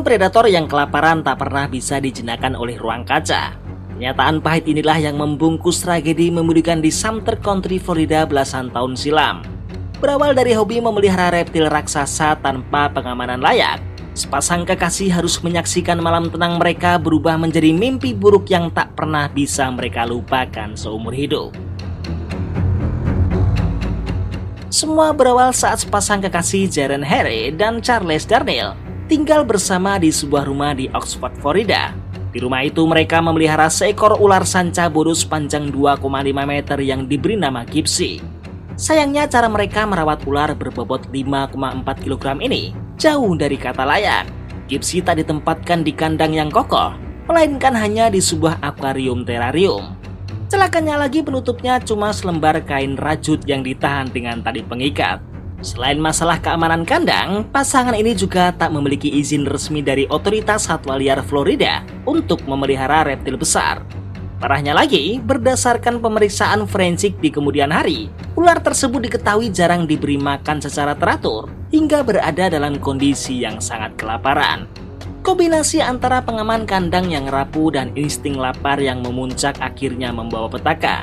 predator yang kelaparan tak pernah bisa dijinakan oleh ruang kaca. Kenyataan pahit inilah yang membungkus tragedi memilukan di Sumter Country, Florida belasan tahun silam. Berawal dari hobi memelihara reptil raksasa tanpa pengamanan layak, sepasang kekasih harus menyaksikan malam tenang mereka berubah menjadi mimpi buruk yang tak pernah bisa mereka lupakan seumur hidup. Semua berawal saat sepasang kekasih Jaren Hare dan Charles Darnell tinggal bersama di sebuah rumah di Oxford, Florida. Di rumah itu mereka memelihara seekor ular sanca bodoh sepanjang 2,5 meter yang diberi nama Gypsy. Sayangnya cara mereka merawat ular berbobot 5,4 kg ini jauh dari kata layak. Gypsy tak ditempatkan di kandang yang kokoh, melainkan hanya di sebuah akuarium terarium. Celakanya lagi penutupnya cuma selembar kain rajut yang ditahan dengan tali pengikat. Selain masalah keamanan kandang, pasangan ini juga tak memiliki izin resmi dari otoritas satwa liar Florida untuk memelihara reptil besar. Parahnya lagi, berdasarkan pemeriksaan forensik di kemudian hari, ular tersebut diketahui jarang diberi makan secara teratur hingga berada dalam kondisi yang sangat kelaparan. Kombinasi antara pengaman kandang yang rapuh dan insting lapar yang memuncak akhirnya membawa petaka.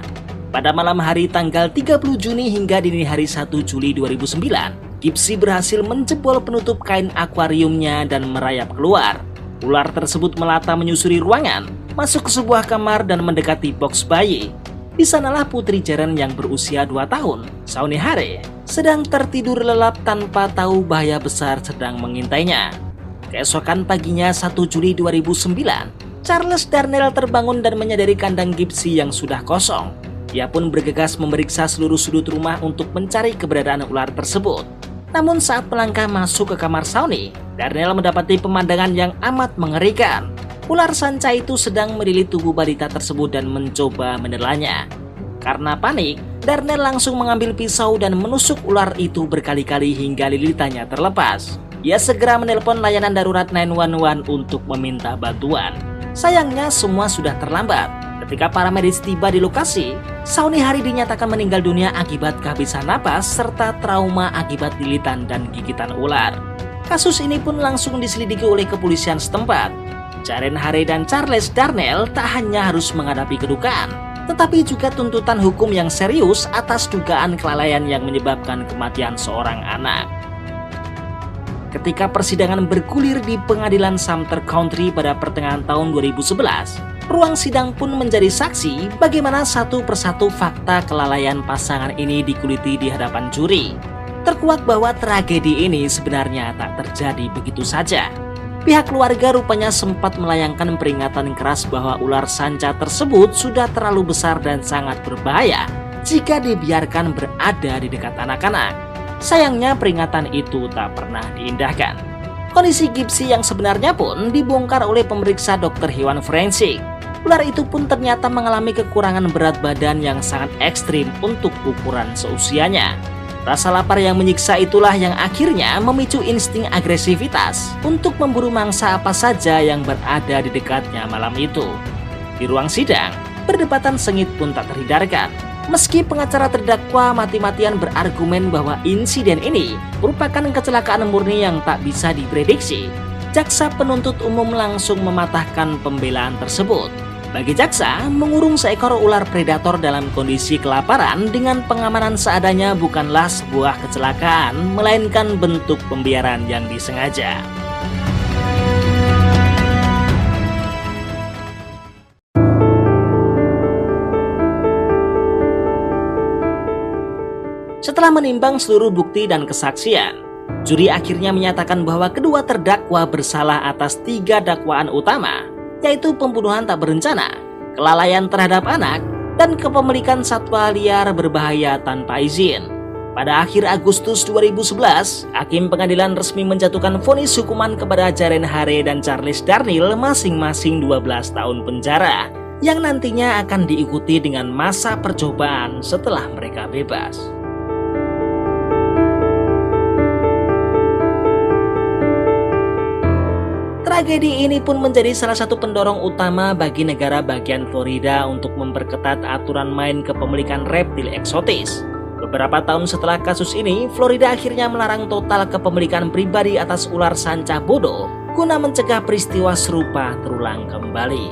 Pada malam hari tanggal 30 Juni hingga dini hari 1 Juli 2009, Gypsy berhasil menjebol penutup kain akuariumnya dan merayap keluar. Ular tersebut melata menyusuri ruangan, masuk ke sebuah kamar dan mendekati box bayi. Di sanalah putri Jaren yang berusia 2 tahun, Shawnee Hare, sedang tertidur lelap tanpa tahu bahaya besar sedang mengintainya. Keesokan paginya 1 Juli 2009, Charles Darnell terbangun dan menyadari kandang Gypsy yang sudah kosong. Ia pun bergegas memeriksa seluruh sudut rumah untuk mencari keberadaan ular tersebut. Namun saat melangkah masuk ke kamar Shawnee, Darnell mendapati pemandangan yang amat mengerikan. Ular sanca itu sedang melilit tubuh balita tersebut dan mencoba menelannya. Karena panik, Darnell langsung mengambil pisau dan menusuk ular itu berkali-kali hingga lilitannya terlepas. Ia segera menelpon layanan darurat 911 untuk meminta bantuan. Sayangnya semua sudah terlambat. Ketika para medis tiba di lokasi, Shawnee Hare dinyatakan meninggal dunia akibat kehabisan napas serta trauma akibat lilitan dan gigitan ular. Kasus ini pun langsung diselidiki oleh kepolisian setempat. Jaren Hare dan Charles Darnell tak hanya harus menghadapi kedukaan, tetapi juga tuntutan hukum yang serius atas dugaan kelalaian yang menyebabkan kematian seorang anak. Ketika persidangan bergulir di pengadilan Sumter Country pada pertengahan tahun 2011, ruang sidang pun menjadi saksi bagaimana satu persatu fakta kelalaian pasangan ini dikuliti di hadapan juri. Terkuak bahwa tragedi ini sebenarnya tak terjadi begitu saja. Pihak keluarga rupanya sempat melayangkan peringatan keras bahwa ular sanca tersebut sudah terlalu besar dan sangat berbahaya jika dibiarkan berada di dekat anak-anak. Sayangnya peringatan itu tak pernah diindahkan. Kondisi Gypsy yang sebenarnya pun dibongkar oleh pemeriksa dokter hewan forensik. Ular itu pun ternyata mengalami kekurangan berat badan yang sangat ekstrim untuk ukuran seusianya. Rasa lapar yang menyiksa itulah yang akhirnya memicu insting agresivitas untuk memburu mangsa apa saja yang berada di dekatnya malam itu. Di ruang sidang, perdebatan sengit pun tak terhindarkan. Meski pengacara terdakwa mati-matian berargumen bahwa insiden ini merupakan kecelakaan murni yang tak bisa diprediksi, jaksa penuntut umum langsung mematahkan pembelaan tersebut. Bagi jaksa, mengurung seekor ular predator dalam kondisi kelaparan dengan pengamanan seadanya bukanlah sebuah kecelakaan, melainkan bentuk pembiaran yang disengaja. Setelah menimbang seluruh bukti dan kesaksian, juri akhirnya menyatakan bahwa kedua terdakwa bersalah atas 3 dakwaan utama, yaitu pembunuhan tak berencana, kelalaian terhadap anak, dan kepemilikan satwa liar berbahaya tanpa izin. Pada akhir Agustus 2011, Hakim Pengadilan resmi menjatuhkan vonis hukuman kepada Jaren Hare dan Charles Darnell masing-masing 12 tahun penjara, yang nantinya akan diikuti dengan masa percobaan setelah mereka bebas. Tragedi ini pun menjadi salah satu pendorong utama bagi negara bagian Florida untuk memperketat aturan main kepemilikan reptil eksotis. Beberapa tahun setelah kasus ini, Florida akhirnya melarang total kepemilikan pribadi atas ular sanca bodoh guna mencegah peristiwa serupa terulang kembali.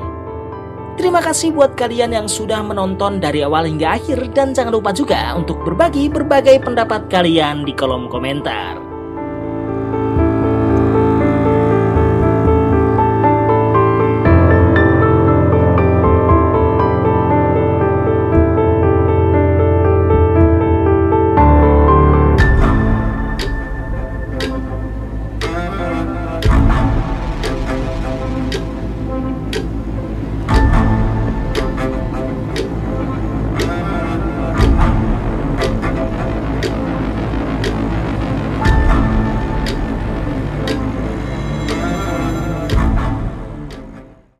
Terima kasih buat kalian yang sudah menonton dari awal hingga akhir, dan jangan lupa juga untuk berbagi berbagai pendapat kalian di kolom komentar.